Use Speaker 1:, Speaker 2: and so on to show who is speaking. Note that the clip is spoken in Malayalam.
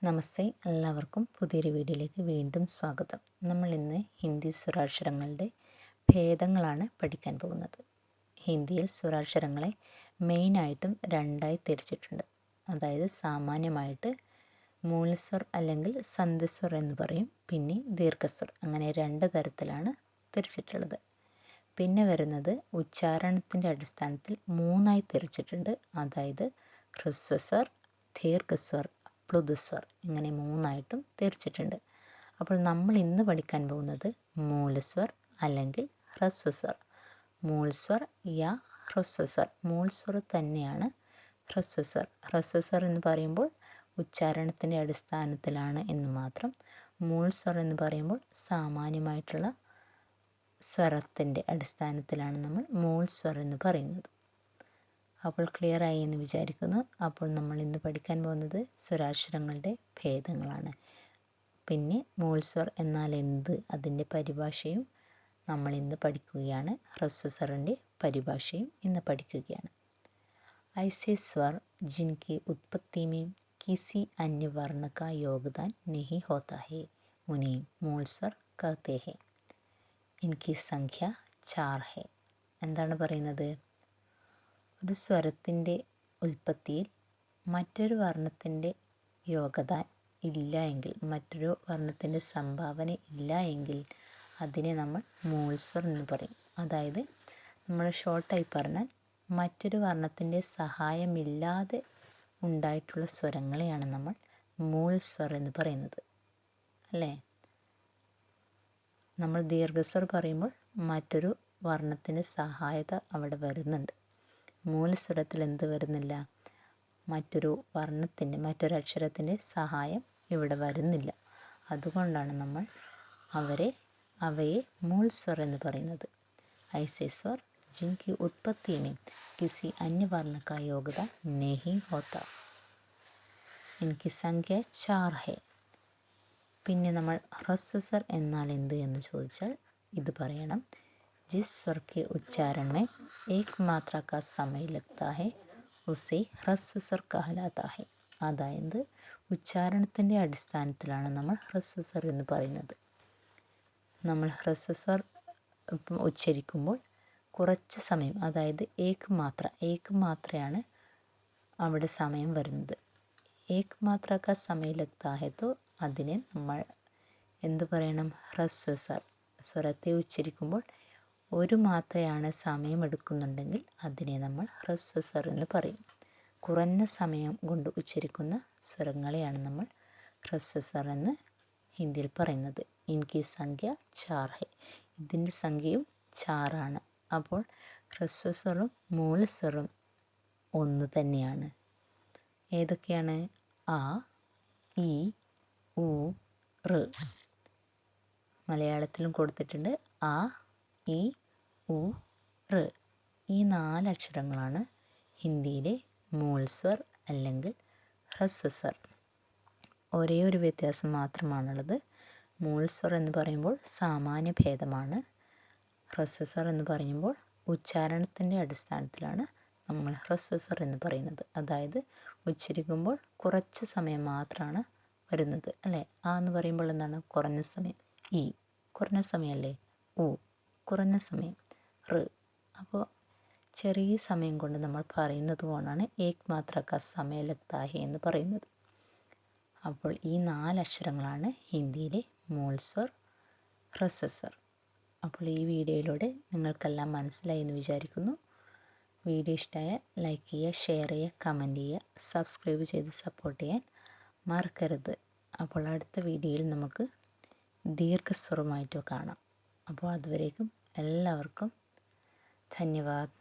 Speaker 1: നമസ്തേ, എല്ലാവർക്കും പുതിയൊരു വീഡിയോയിലേക്ക് വീണ്ടും സ്വാഗതം. നമ്മൾ ഇന്ന് ഹിന്ദി സ്വരാക്ഷരങ്ങളുടെ ഭേദങ്ങളാണ് പഠിക്കാൻ പോകുന്നത്. ഹിന്ദിയിൽ സ്വരാക്ഷരങ്ങളെ മെയിനായിട്ടും രണ്ടായി തിരിച്ചിട്ടുണ്ട്. അതായത് സാമാന്യമായിട്ട് മൂലസ്വർ അല്ലെങ്കിൽ സന്ധിസ്വർ എന്ന് പറയും, പിന്നെ ദീർഘസ്വർ, അങ്ങനെ രണ്ട് തരത്തിലാണ് തിരിച്ചിട്ടുള്ളത്. പിന്നെ വരുന്നത് ഉച്ചാരണത്തിൻ്റെ അടിസ്ഥാനത്തിൽ മൂന്നായി തിരിച്ചിട്ടുണ്ട്. അതായത് ഹ്രസ്വസ്വർ, ദീർഘസ്വർ, പ്ലുതസ്വർ, ഇങ്ങനെ മൂന്നായിട്ടും തിരിച്ചിട്ടുണ്ട്. അപ്പോൾ നമ്മൾ ഇന്ന് പഠിക്കാൻ പോകുന്നത് മൂലസ്വർ അല്ലെങ്കിൽ ഹ്രസ്വസ്വർ. മൂൾസ്വർ യാ ഹ്രസ്വസ്വർ, മൂൾസ്വർ തന്നെയാണ് ഹ്രസ്വസ്വർ. ഹ്രസ്വസ്വർ എന്ന് പറയുമ്പോൾ ഉച്ചാരണത്തിൻ്റെ അടിസ്ഥാനത്തിലാണ് എന്ന് മാത്രം. മൂൾസ്വർ എന്ന് പറയുമ്പോൾ സാമാന്യമായിട്ടുള്ള സ്വരത്തിൻ്റെ അടിസ്ഥാനത്തിലാണ് നമ്മൾ മൂൾസ്വർ എന്ന് പറയുന്നത്. അപ്പോൾ ക്ലിയർ ആയി എന്ന് വിചാരിക്കുന്നു. അപ്പോൾ നമ്മൾ ഇന്ന് പഠിക്കാൻ പോകുന്നത് സ്വരാക്ഷരങ്ങളുടെ ഭേദങ്ങളാണ്. പിന്നെ മൂൾസ്വർ എന്നാൽ എന്ത്, അതിൻ്റെ പരിഭാഷയും നമ്മൾ ഇന്ന് പഠിക്കുകയാണ്. ഹ്രസ്വസ്വറിൻ്റെ പരിഭാഷയും ഇന്ന് പഠിക്കുകയാണ്. ऐसे स्वर जिनकी उत्पत्ति में किसी अन्य वर्ण का योगदान नहीं होता है उन्हें मूल स्वर कहते हैं. इनकी संख्യ 4 है. എന്താണ് പറയുന്നത്? ഒരു സ്വരത്തിൻ്റെ ഉൽപ്പത്തിയിൽ മറ്റൊരു വർണ്ണത്തിൻ്റെ യോഗ്യത ഇല്ല എങ്കിൽ, മറ്റൊരു വർണ്ണത്തിൻ്റെ സംഭാവന ഇല്ല എങ്കിൽ അതിനെ നമ്മൾ മൂൾസ്വർ എന്ന് പറയും. അതായത് നമ്മൾ ഷോർട്ടായി പറഞ്ഞാൽ മറ്റൊരു വർണ്ണത്തിൻ്റെ സഹായമില്ലാതെ ഉണ്ടായിട്ടുള്ള സ്വരങ്ങളെയാണ് നമ്മൾ മൂൾസ്വർ എന്ന് പറയുന്നത്, അല്ലേ? നമ്മൾ ദീർഘസ്വർ പറയുമ്പോൾ മറ്റൊരു വർണ്ണത്തിൻ്റെ സഹായത അവിടെ വരുന്നുണ്ട്. മൂലസ്വരത്തിൽ എന്ത് വരുന്നില്ല? മറ്റൊരു വർണ്ണത്തിൻ്റെ, മറ്റൊരക്ഷരത്തിൻ്റെ സഹായം ഇവിടെ വരുന്നില്ല. അതുകൊണ്ടാണ് നമ്മൾ അവയെ മൂൾസ്വർ എന്ന് പറയുന്നത്. ऐसे स्वर जिनकी उत्पत्ति में किसी अन्य वर्ण का योगदान नहीं होता, इनकी संख्യ 4 है. പിന്നെ നമ്മൾ ഹ്രസ്വസ്വർ എന്നാൽ എന്ത് എന്ന് ചോദിച്ചാൽ ഇത് പറയണം. जिस स्वर के उच्चारण में एक मात्रा का समय लगता है उसे ഹ്രസ്വസ്വർ कहलाता है. അതായത് ഉച്ചാരണത്തിൻ്റെ അടിസ്ഥാനത്തിലാണ് നമ്മൾ ഹ്രസ്വസ്വർ എന്ന് പറയുന്നത്. നമ്മൾ ഹ്രസ്വസ്വർ ഉച്ചരിക്കുമ്പോൾ കുറച്ച് സമയം, അതായത് ഏക് മാത്രയാണ് അവിടെ സമയം വരുന്നത്. ഏക് മാത്ര കാ സമയ ലഗ്താ ഹൈ തോ അതിനെ നമ്മൾ എന്ത് പറയണം? ഹ്രസ്വസ്വർ. സ്വരത്തെ ഉച്ചരിക്കുമ്പോൾ ഒരു മാത്രയാണ് സമയമെടുക്കുന്നുണ്ടെങ്കിൽ അതിനെ നമ്മൾ ഹ്രസ്വസ്വർ എന്ന് പറയും. കുറഞ്ഞ സമയം കൊണ്ട് ഉച്ചരിക്കുന്ന സ്വരങ്ങളെയാണ് നമ്മൾ ഹ്രസ്വസ്വർ എന്ന് ഹിന്ദിയിൽ പറയുന്നത്. ഇൻകി സംഖ്യ 4 ഹൈ, ഇതിൻ്റെ സംഖ്യയും 4 ആണ്. അപ്പോൾ ഹ്രസ്വസ്വറും മൂലസ്വറും ഒന്ന് തന്നെയാണ്. ഏതൊക്കെയാണ്? ആ, ഈ, ഉ, ഋ. മലയാളത്തിലും കൊടുത്തിട്ടുണ്ട്. ആ, ഈ, ഉ, ഋ. ഈ 4 അക്ഷരങ്ങളാണ് ഹിന്ദിയിലെ മൂൾസ്വർ അല്ലെങ്കിൽ ഹ്രസ്വസ്വർ. ഒരേ ഒരു വ്യത്യാസം മാത്രമാണുള്ളത്. മൂൾസ്വർ എന്ന് പറയുമ്പോൾ സാമാന്യ ഭേദമാണ്. ഹ്രസ്വസ്വർ എന്ന് പറയുമ്പോൾ ഉച്ചാരണത്തിൻ്റെ അടിസ്ഥാനത്തിലാണ് നമ്മൾ ഹ്രസ്വസ്വർ എന്ന് പറയുന്നത്. അതായത് ഉച്ചരിക്കുമ്പോൾ കുറച്ച് സമയം മാത്രമാണ് വരുന്നത്, അല്ലേ? ആ എന്ന് പറയുമ്പോൾ എന്താണ്? കുറഞ്ഞ സമയം. ഈ കുറഞ്ഞ സമയമല്ലേ? ഉ കുറഞ്ഞ സമയം. ഋ അപ്പോൾ ചെറിയ സമയം കൊണ്ട് നമ്മൾ പറയുന്നത് കൊണ്ടാണ് ഏക് മാത്ര കാ സമയ ലഗ്താ ഹൈ എന്ന് പറയുന്നത്. അപ്പോൾ ഈ 4 അക്ഷരങ്ങളാണ് ഹിന്ദിയിലെ മൂൾസ്വർ, ഹ്രസ്വസ്വർ. അപ്പോൾ ഈ വീഡിയോയിലൂടെ നിങ്ങൾക്കെല്ലാം മനസ്സിലായി എന്ന് വിചാരിക്കുന്നു. വീഡിയോ ഇഷ്ടമായാൽ ലൈക്ക് ചെയ്യുക, ഷെയർ ചെയ്യുക, കമൻറ്റ് ചെയ്യുക, സബ്സ്ക്രൈബ് ചെയ്ത് സപ്പോർട്ട് ചെയ്യാൻ മറക്കരുത്. അപ്പോൾ അടുത്ത വീഡിയോയിൽ നമുക്ക് ദീർഘസ്വരമായിട്ട് കാണാം. അപ്പോൾ അതുവരേക്കും എല്ലാവർക്കും ധന്യവാദ്.